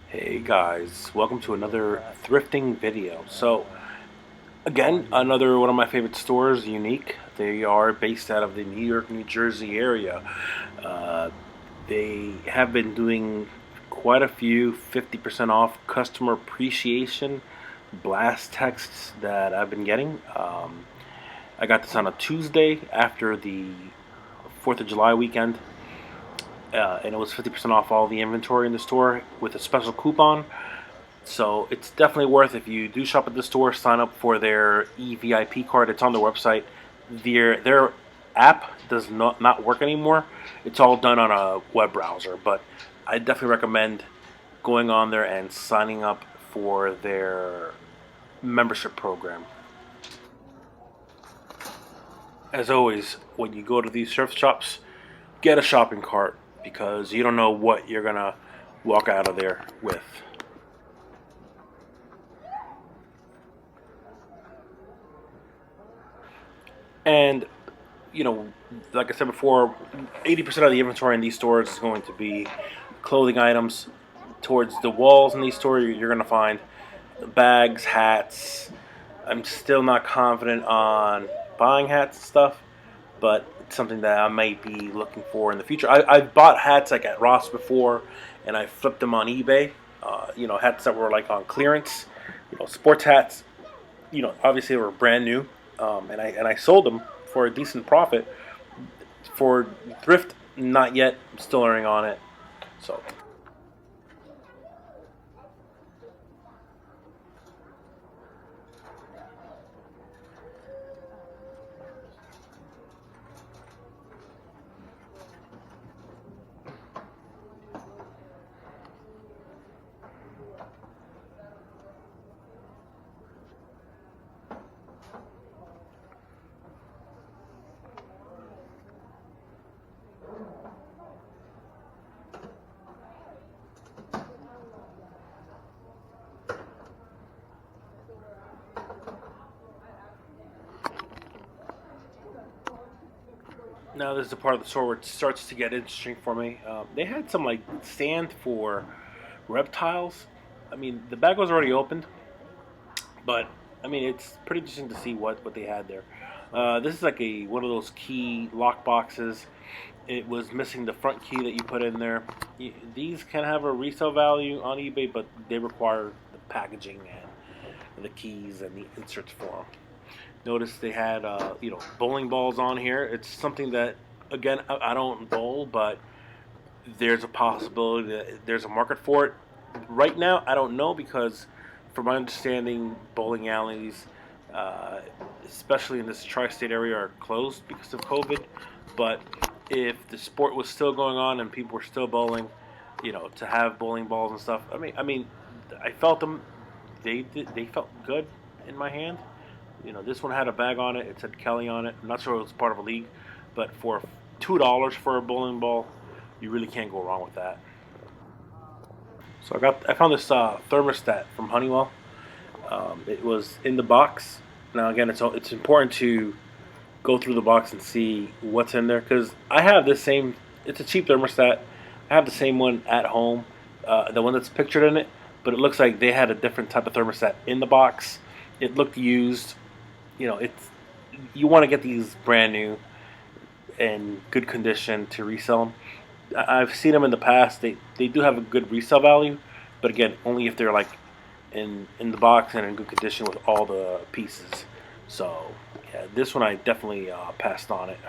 Hey guys, welcome to another thrifting video. So again, another one of my favorite stores, Unique. They are based out of the New York, New Jersey area. Uh, they have been doing quite a few 50% off customer appreciation blast texts that I've been getting. I got this on a Tuesday after the 4th of July weekend. And it was 50% off all the inventory in the store with a special coupon. So it's definitely worth, if you do shop at the store, sign up for their EVIP card. It's on their website. Their app does not work anymore. It's all done on a web browser, but I definitely recommend going on there and signing up for their membership program. As always, when you go to these thrift shops, get a shopping cart because you don't know what you're gonna walk out of there with. And like I said before, 80% of the inventory in these stores is going to be clothing items. Towards the walls in these stores, you're going to find bags, hats. I'm still not confident on buying hats and stuff, but it's something that I might be looking for in the future. I've bought hats like at Ross before, and I flipped them on eBay. Hats that were like on clearance, sports hats. Obviously they were brand new, and I sold them for a decent profit. For thrift, not yet. I'm still learning on it. So. Now this is the part of the store where it starts to get interesting for me. They had some like stand for reptiles. I mean, the bag was already opened, but I mean, it's pretty interesting to see what they had there. This is like a one of those key lock boxes. It was missing the front key that you put in there. These can have a resale value on eBay, but they require the packaging and the keys and the inserts for them. Notice they had bowling balls on here. It's something that, again, I don't bowl, but there's a possibility that there's a market for it. Right now, I don't know because, from my understanding, bowling alleys, uh, especially in this tri-state area, are closed because of COVID. But if the sport was still going on and people were still bowling, to have bowling balls and stuff. I mean, I felt them. They felt good in my hand. This one had a bag on it. It said Kelly on it. I'm not sure it was part of a league, but for $2 for a bowling ball, you really can't go wrong with that. So I found this thermostat from Honeywell. It was in the box. Now again, it's important to go through the box and see what's in there because I have this same. It's a cheap thermostat. I have the same one at home, the one that's pictured in it, but it looks like they had a different type of thermostat in the box. It looked used. It's you want to get these brand new in good condition to resell them. I've seen them in the past. They do have a good resale value, but again, only if they're like in the box and in good condition with all the pieces. So yeah, this one I definitely passed on it.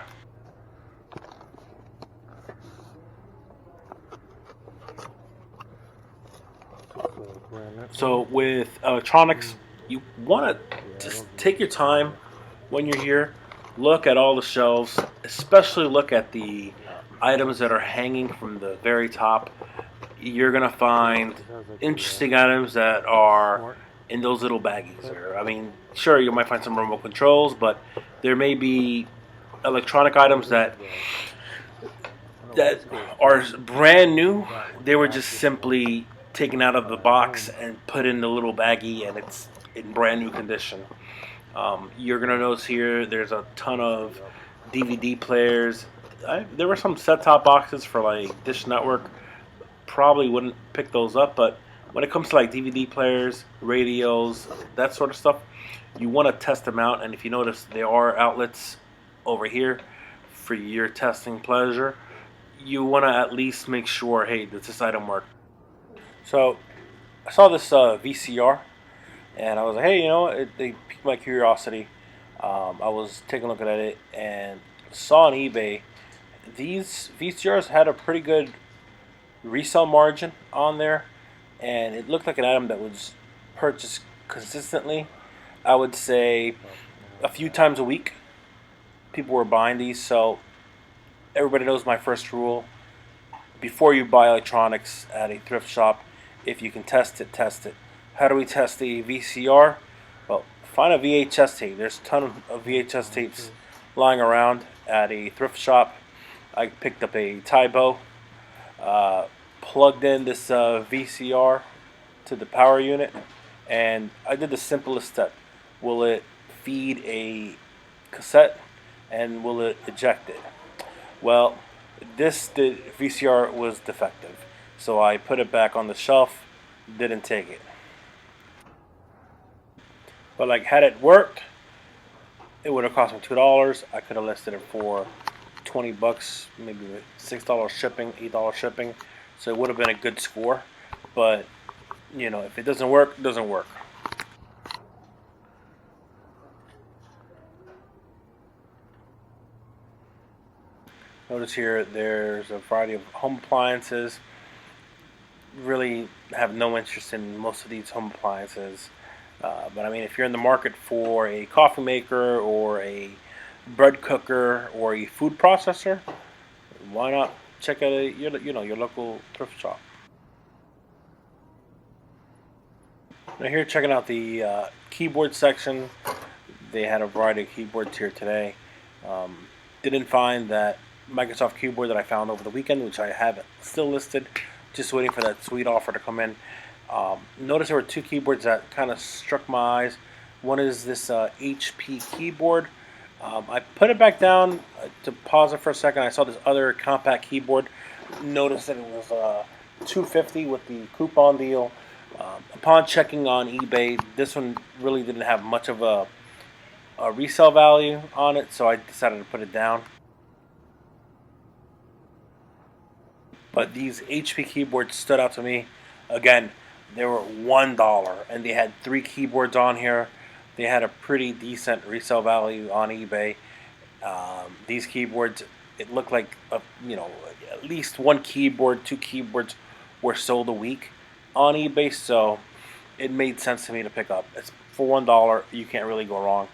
So with electronics, you want to just take your time when you're here. Look at all the shelves, especially look at the items that are hanging from the very top. You're gonna find interesting items that are in those little baggies. I mean, sure, you might find some remote controls, but there may be electronic items that are brand new. They were just simply taken out of the box and put in the little baggie, and it's in brand new condition. You're gonna notice here there's a ton of DVD players. There were some set-top boxes for like Dish Network. probably wouldn't pick those up. But when it comes to like DVD players, radios, that sort of stuff, you want to test them out. And if you notice there are outlets over here for your testing pleasure, you want to at least make sure, hey, does this item work? So I saw this VCR, and I was like, hey, they piqued my curiosity. I was taking a look at it and saw on eBay these VCRs had a pretty good resale margin on there, and it looked like an item that was purchased consistently. I would say a few times a week people were buying these. So everybody knows my first rule: before you buy electronics at a thrift shop, if you can test it, test it. How do we test the VCR? Well, find a VHS tape. There's a ton of VHS tapes lying around at a thrift shop. I picked up a Tybo, plugged in this VCR to the power unit, and I did the simplest step. Will it feed a cassette, and will it eject it? Well, the VCR was defective, so I put it back on the shelf, didn't take it. But like, had it worked, it would have cost me $2. I could have listed it for $20, maybe $6 shipping, $8 shipping. So it would have been a good score. But if it doesn't work, it doesn't work. Notice here there's a variety of home appliances. Really have no interest in most of these home appliances. But I mean, if you're in the market for a coffee maker or a bread cooker or a food processor, why not check out your local thrift shop? Now here, checking out the keyboard section. They had a variety of keyboards here today. Didn't find that Microsoft keyboard that I found over the weekend, which I have still listed, just waiting for that sweet offer to come in. Notice there were two keyboards that kind of struck my eyes. One is this HP keyboard. I put it back down to pause it for a second. I saw this other compact keyboard. Noticed that it was $250 with the coupon deal. Upon checking on eBay, this one really didn't have much of a resale value on it, so I decided to put it down. But these HP keyboards stood out to me. Again, they were $1, and they had 3 keyboards on here. They had a pretty decent resale value on eBay. These keyboards, it looked like at least 1 keyboard, 2 keyboards were sold a week on eBay, so it made sense to me to pick up. It's for $1, you can't really go wrong.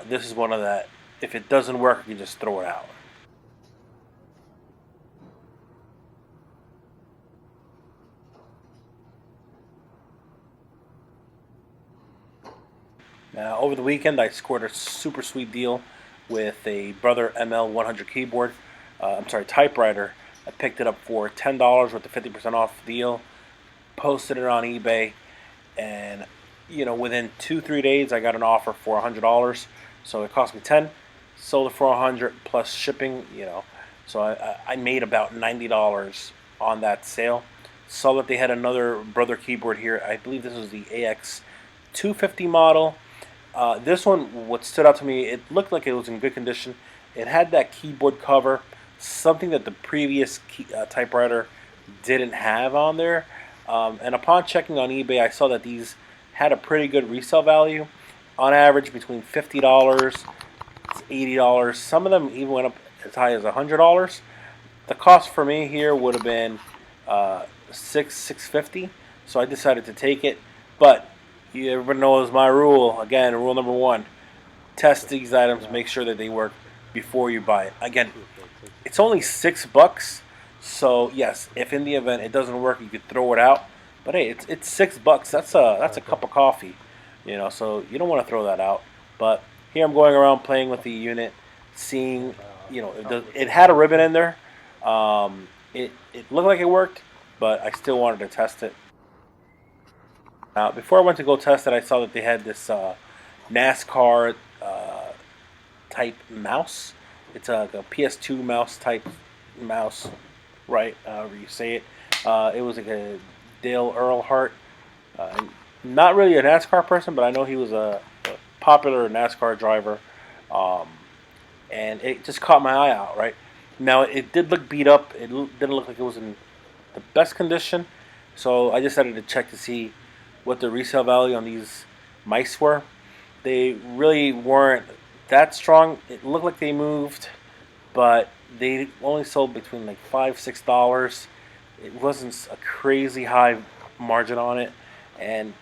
This is one of that. If it doesn't work, you just throw it out. Now, over the weekend, I scored a super sweet deal with a Brother ML100 keyboard. Typewriter. I picked it up for $10 with the 50% off deal. Posted it on eBay, and within 2-3 days, I got an offer for $100. So it cost me $10. Sold it for $100 plus shipping. So I made about $90 on that sale. Saw that they had another Brother keyboard here. I believe this was the AX250 model. This one, what stood out to me, it looked like it was in good condition. It had that keyboard cover, something that the previous typewriter didn't have on there. And upon checking on eBay, I saw that these had a pretty good resale value. On average, between $50, $80. Some of them even went up as high as $100. The cost for me here would have been $650. So I decided to take it. But everybody knows my rule. Again, rule number 1: test these items, make sure that they work before you buy it. Again, it's only $6, so yes, if in the event it doesn't work, you could throw it out. But hey, it's $6. That's a cup of coffee, So you don't want to throw that out. But here I'm going around playing with the unit, seeing, it had a ribbon in there. It looked like it worked, but I still wanted to test it. Now, before I went to go test it, I saw that they had this NASCAR type mouse. It's a PS2 mouse type mouse, right? However you say it. It was like a Dale Earnhardt. Not really a NASCAR person, but I know he was a popular NASCAR driver. Um, and it just caught my eye out. Right now, it did look beat up. Didn't look like it was in the best condition. So I decided to check to see what the resale value on these mice were. They really weren't that strong. It looked like they moved, but they only sold between like $5-6. It wasn't a crazy high margin on it, and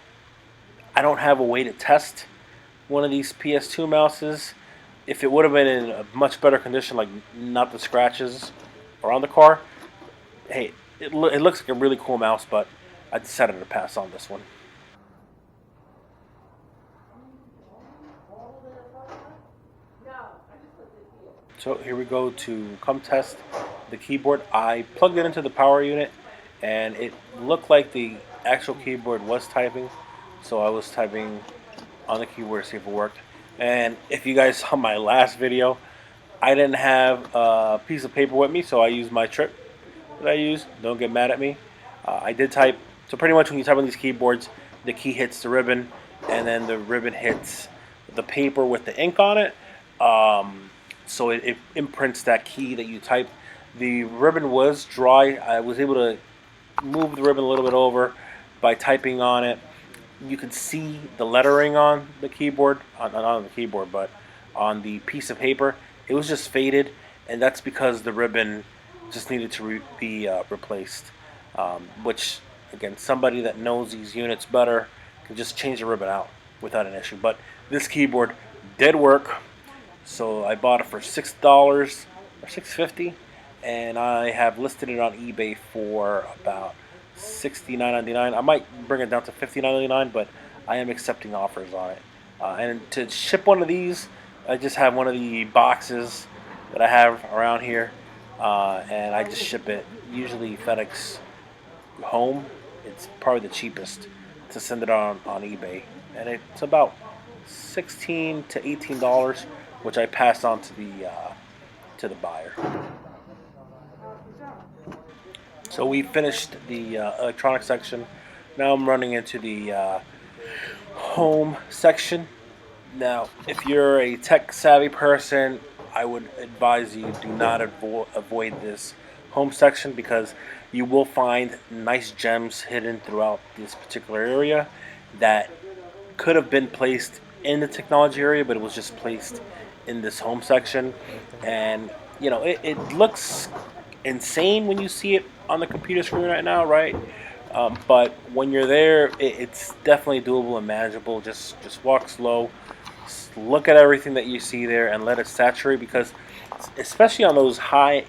I don't have a way to test one of these PS2 mouses. If it would have been in a much better condition, like not the scratches around the car, hey, it looks like a really cool mouse, but I decided to pass on this one. So here we go to come test the keyboard. I plugged it into the power unit, and it looked like the actual keyboard was typing. So I was typing on the keyboard to see if it worked. And if you guys saw my last video, I didn't have a piece of paper with me, so I used my trip that I used. Don't get mad at me. I did type. So pretty much when you type on these keyboards, the key hits the ribbon, and then the ribbon hits the paper with the ink on it. So it imprints that key that you type. The ribbon was dry. I was able to move the ribbon a little bit over by typing on it. You could see the lettering on the keyboard, not on the keyboard, but on the piece of paper. It was just faded, and that's because the ribbon just needed to be replaced. Which, again, somebody that knows these units better can just change the ribbon out without an issue. But this keyboard did work. So I bought it for $6 or $6.50, and I have listed it on eBay for about $69.99. I might bring it down to $59.99, but I am accepting offers on it. And to ship one of these, I just have one of the boxes that I have around here, and I just ship it. Usually FedEx home. It's probably the cheapest to send it on eBay, and it's about $16 to $18, which I passed on to the buyer. So we finished the electronics section. Now I'm running into the home section. Now, if you're a tech savvy person, I would advise you do not avoid this home section, because you will find nice gems hidden throughout this particular area that could have been placed in the technology area, but it was just placed in this home section. And you know, it looks insane when you see it on the computer screen right now, right? But when you're there, it's definitely doable and manageable. Just walk slow, look at everything that you see there, and let it saturate, because especially on those high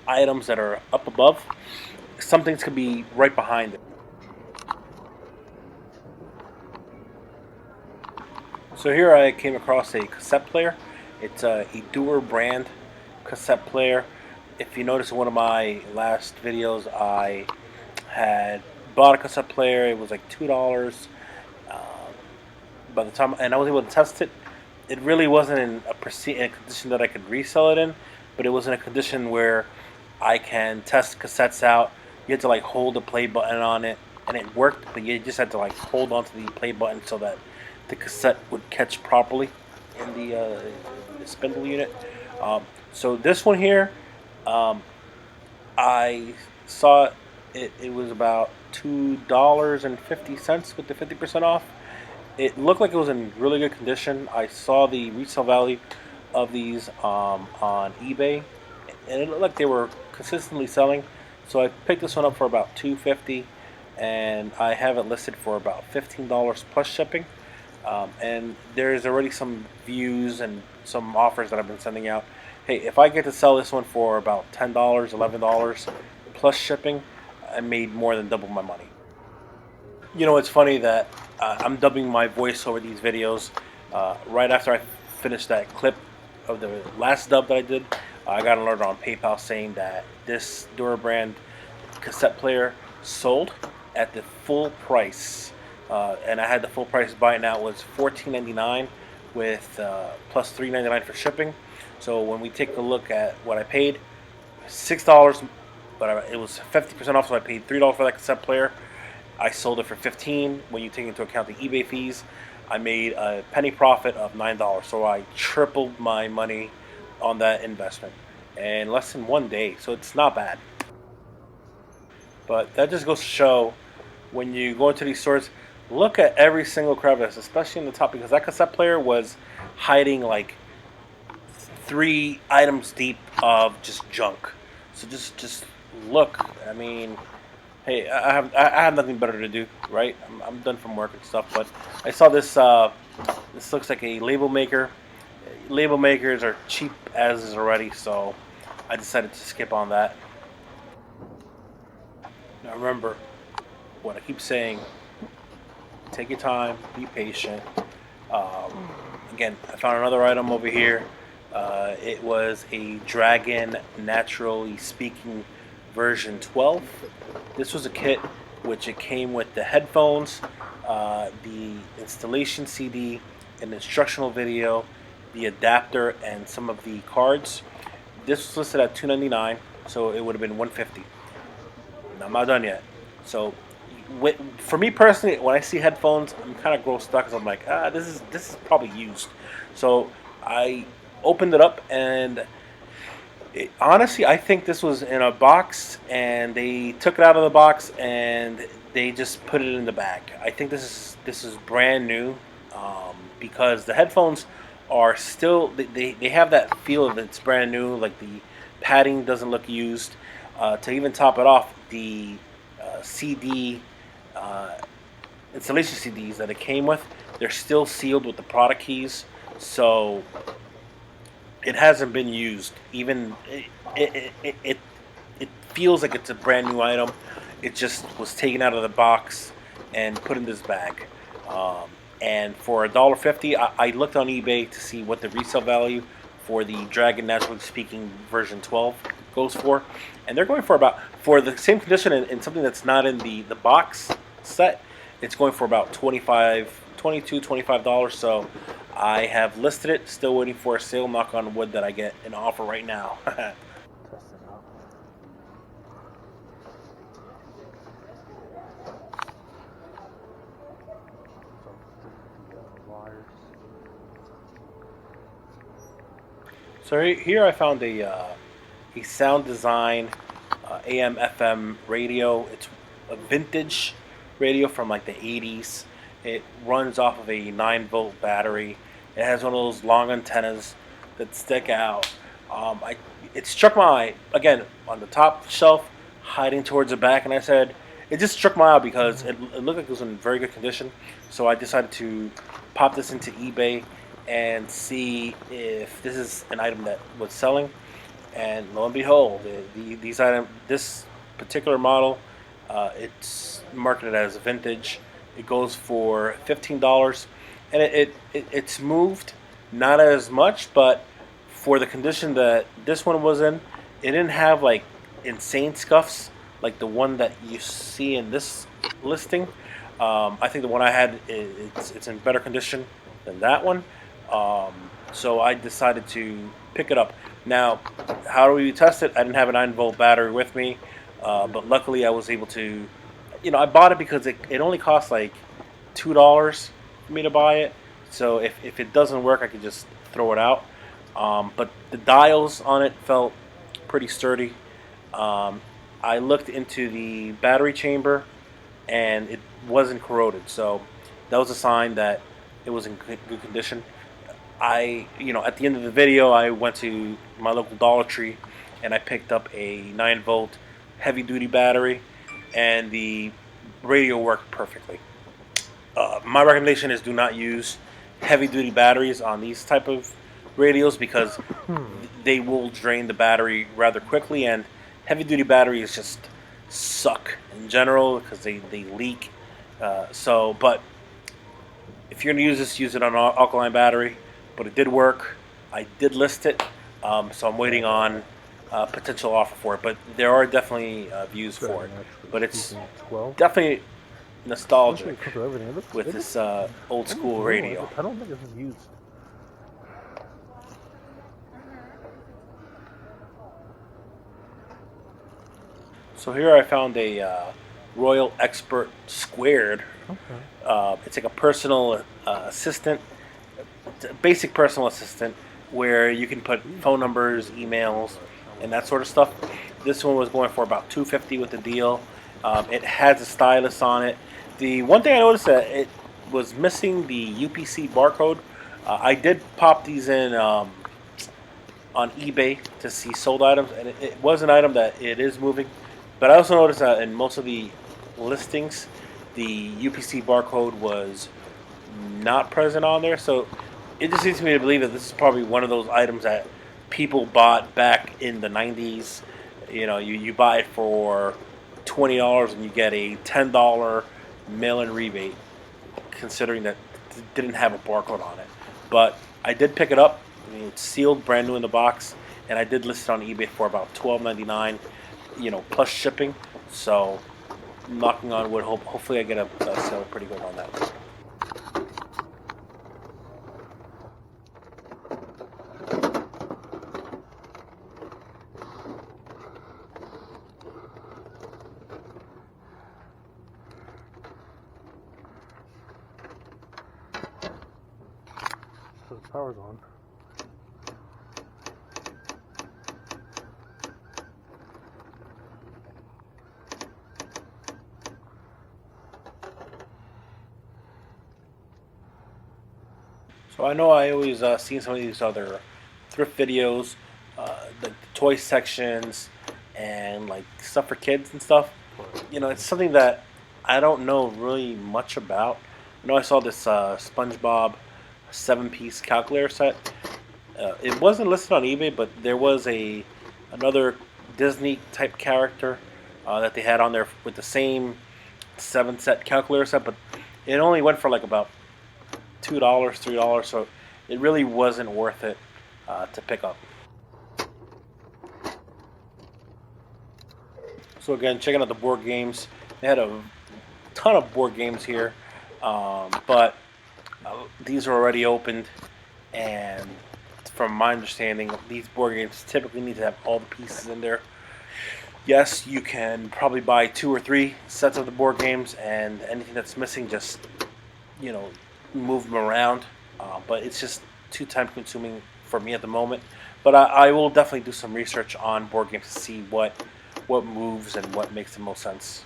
items that are up above, some things could be right behind it. So here I came across a cassette player. It's a Dewar brand cassette player. If you notice in one of my last videos, I had bought a cassette player. It was like $2 by the time, and I was able to test it. It really wasn't in a condition that I could resell it in, but it was in a condition where I can test cassettes out. You had to like hold the play button on it, and it worked, but you just had to like hold onto the play button so that the cassette would catch properly in the spindle unit. So this one here, I saw it was about $2.50 with the 50% off. It looked like it was in really good condition. I saw the resale value of these on eBay, and it looked like they were consistently selling. So I picked this one up for about $2.50, and I have it listed for about $15 plus shipping. And there's already some views and some offers that I've been sending out. Hey, if I get to sell this one for about $10, $11 plus shipping, I made more than double my money. You know, it's funny that I'm dubbing my voice over these videos. Right after I finished that clip of the last dub that I did, I got an alert on PayPal saying that this Dura brand cassette player sold at the full price. And I had the full price buy it now. It was $14.99 with plus $3.99 for shipping. So when we take a look at what I paid, $6 but it was 50% off, so I paid $3 for that cassette player. I sold it for 15. When you take into account the eBay fees, I made a penny profit of $9. So I tripled my money on that investment in less than 1 day. So it's not bad. But that just goes to show, when you go into these stores, look at every single crevice, especially in the top, because that cassette player was hiding like 3 items deep of just junk. So just look. I mean, hey, I have nothing better to do, right? I'm done from work and stuff. But I saw this. This looks like a label maker. Label makers are cheap as is already, so I decided to skip on that. Now remember what I keep saying: take your time, be patient. Um, Again, I found another item over here. It was a Dragon Naturally Speaking version 12. This was a kit which it came with the headphones, the installation CD, an instructional video, the adapter, and some of the cards. This was listed at $299, so it would have been $150. I'm not done yet. So, for me personally, when I see headphones, I'm kind of grossed out because I'm like, this is probably used. So I opened it up, and honestly, I think this was in a box, and they took it out of the box and they just put it in the bag. I think this is brand new, because the headphones are still, they have that feel of it's brand new. Like the padding doesn't look used. To even top it off, the CD installation CDs that it came with, they're still sealed with the product keys, so it hasn't been used. Even it feels like it's a brand new item. It just was taken out of the box and put in this bag. And for $1.50, I looked on eBay to see what the resale value for the Dragon Naturally Speaking version 12 goes for, and they're going for about, for the same condition and something that's not in the box set, it's going for about $25. So I have listed it, still waiting for a sale. Knock on wood that I get an offer right now. So here I found a sound design AM FM radio. It's a vintage radio from like the 80s. It runs off of a 9-volt battery. It has one of those long antennas that stick out. It struck my eye again on the top shelf, hiding towards the back, and I said, it just struck my eye because it looked like it was in very good condition. So I decided to pop this into eBay and see if this is an item that was selling. And lo and behold, this particular model, it's marketed as vintage. It goes for $15, and it's moved, not as much, but for the condition that this one was in, it didn't have like insane scuffs like the one that you see in this listing. I think the one I had, it's in better condition than that one. So I decided to pick it up. Now, how do we test it? I didn't have a 9-volt battery with me, but luckily I was able to, I bought it because it only cost like $2 for me to buy it. So if it doesn't work, I could just throw it out. But the dials on it felt pretty sturdy. I looked into the battery chamber, and it wasn't corroded. So that was a sign that it was in good condition. At the end of the video, I went to my local Dollar Tree and I picked up a 9-volt heavy duty battery, and the radio worked perfectly. My recommendation is do not use heavy duty batteries on these type of radios because they will drain the battery rather quickly, and heavy duty batteries just suck in general because they leak. But if you're going to use this, use it on an alkaline battery. But it did work. I did list it, so I'm waiting on a potential offer for it. But there are definitely views for it. But it's definitely nostalgic with this old school radio. I don't think this is used. So here I found a Royal Expert Squared. Okay. It's like a personal assistant, basic personal assistant, where you can put phone numbers, emails, and that sort of stuff. This one was going for about $250 with the deal. It has a stylus on it. The one thing I noticed that it was missing the UPC barcode. I did pop these in on eBay to see sold items, and it was an item that it is moving. But I also noticed that in most of the listings, the UPC barcode was not present on there. So it just leads me to believe that this is probably one of those items that people bought back in the 90s. You know, you buy it for $20 and you get a $10 mail-in rebate, considering that it didn't have a barcode on it. But I did pick it up. I mean, it's sealed, brand new in the box, and I did list it on eBay for about $12.99, plus shipping. So, knocking on wood, hopefully I get a sale pretty good on that. So the power's on. So I know I always seen some of these other thrift videos, the toy sections, and like stuff for kids and stuff. It's something that I don't know really much about. I know I saw this SpongeBob 7-piece calculator set. It wasn't listed on eBay, but there was another Disney type character that they had on there with the same 7 set calculator set, but it only went for like about $2, $3, so it really wasn't worth it to pick up. So again, checking out the board games. They had a ton of board games here, but these are already opened, and from my understanding, these board games typically need to have all the pieces in there. Yes, you can probably buy 2 or 3 sets of the board games, and anything that's missing, just you know, move them around. But it's just too time consuming for me at the moment. But I will definitely do some research on board games to see what moves and what makes the most sense.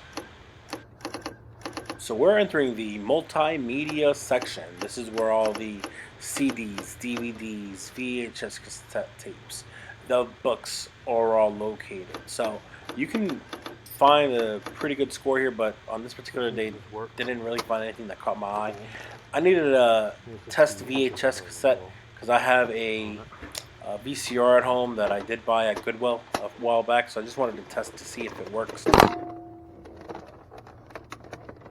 So we're entering the multimedia section. This is where all the CDs, DVDs, VHS cassette tapes, the books are all located. So you can find a pretty good score here, but on this particular day, didn't really find anything that caught my eye. I needed a test VHS cassette because I have a VCR at home that I did buy at Goodwill a while back, so I just wanted to test to see if it works.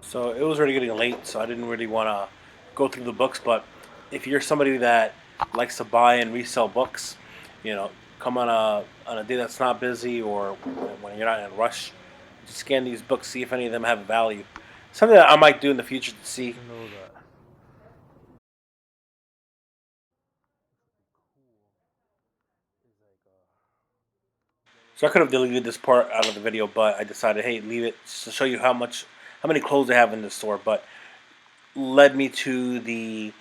So it was already getting late, so I didn't really want to go through the books. But if you're somebody that likes to buy and resell books, come on a day that's not busy or when you're not in a rush, just scan these books, see if any of them have value. Something that I might do in the future to see. So I could have deleted this part out of the video, but I decided, hey, leave it just to show you how many clothes they have in the store. But led me to the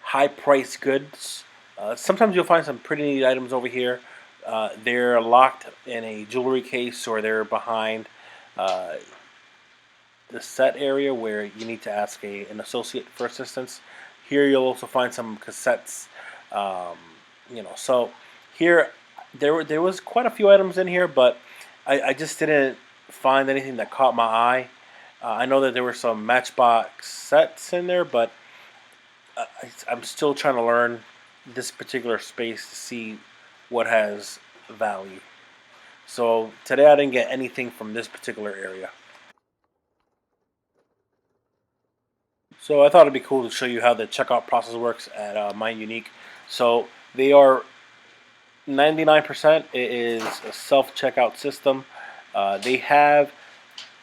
high price goods. Sometimes you'll find some pretty neat items over here. They're locked in a jewelry case, or they're behind the set area where you need to ask an associate for assistance. Here you'll also find some cassettes. So here there was quite a few items in here, but I just didn't find anything that caught my eye. I know that there were some Matchbox sets in there, but I'm still trying to learn this particular space to see what has value. So today I didn't get anything from this particular area. So I thought it'd be cool to show you how the checkout process works at My Unique. So they are 99%. It is a self-checkout system. They have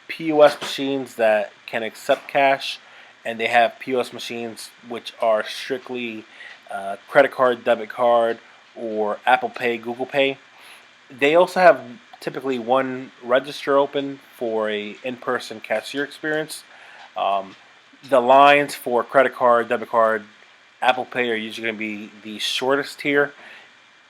POS machines that can accept cash, and they have POS machines which are strictly credit card, debit card, or Apple Pay, Google Pay. They also have typically one register open for a in-person cashier experience. Um, the lines for credit card, debit card, Apple Pay are usually going to be the shortest here.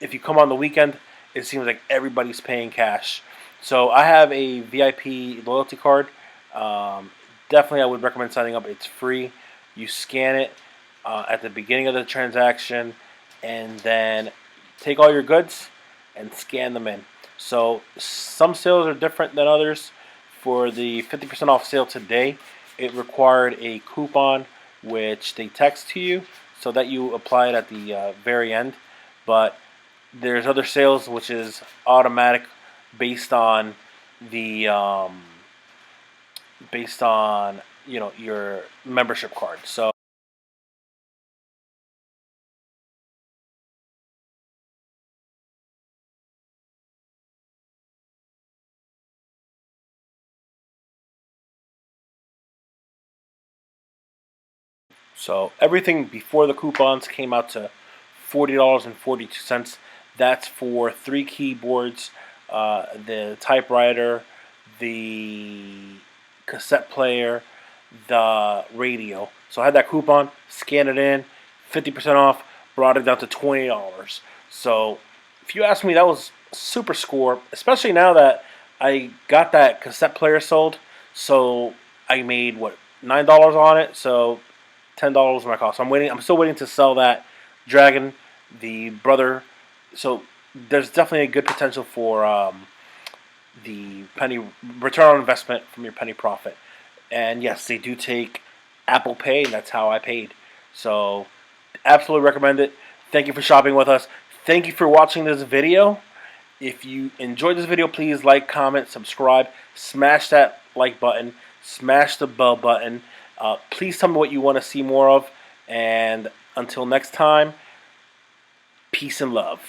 If you come on the weekend, it seems like everybody's paying cash. So I have a VIP loyalty card. Um, Definitely, I would recommend signing up. It's free. You scan it at the beginning of the transaction, and then take all your goods and scan them in. So some sales are different than others. For the 50% off sale today, it required a coupon which they text to you so that you apply it at the very end. But there's other sales which is automatic based on the your membership card. So everything before the coupons came out to $40.42. That's for 3 keyboards, the typewriter, the cassette player, the radio. So I had that coupon, scanned it in, 50% off, brought it down to $20. So if you ask me, that was a super score, especially now that I got that cassette player sold. So I made what, $9 on it. So $10 my cost. So I'm waiting. I'm still waiting to sell that Dragon, the brother. So there's definitely a good potential for the penny return on investment from your penny profit. And yes, they do take Apple Pay, and that's how I paid. So absolutely recommend it. Thank you for shopping with us. Thank you for watching this video. If you enjoyed this video, please like, comment, subscribe, smash that like button, smash the bell button. Please tell me what you want to see more of. And until next time, peace and love.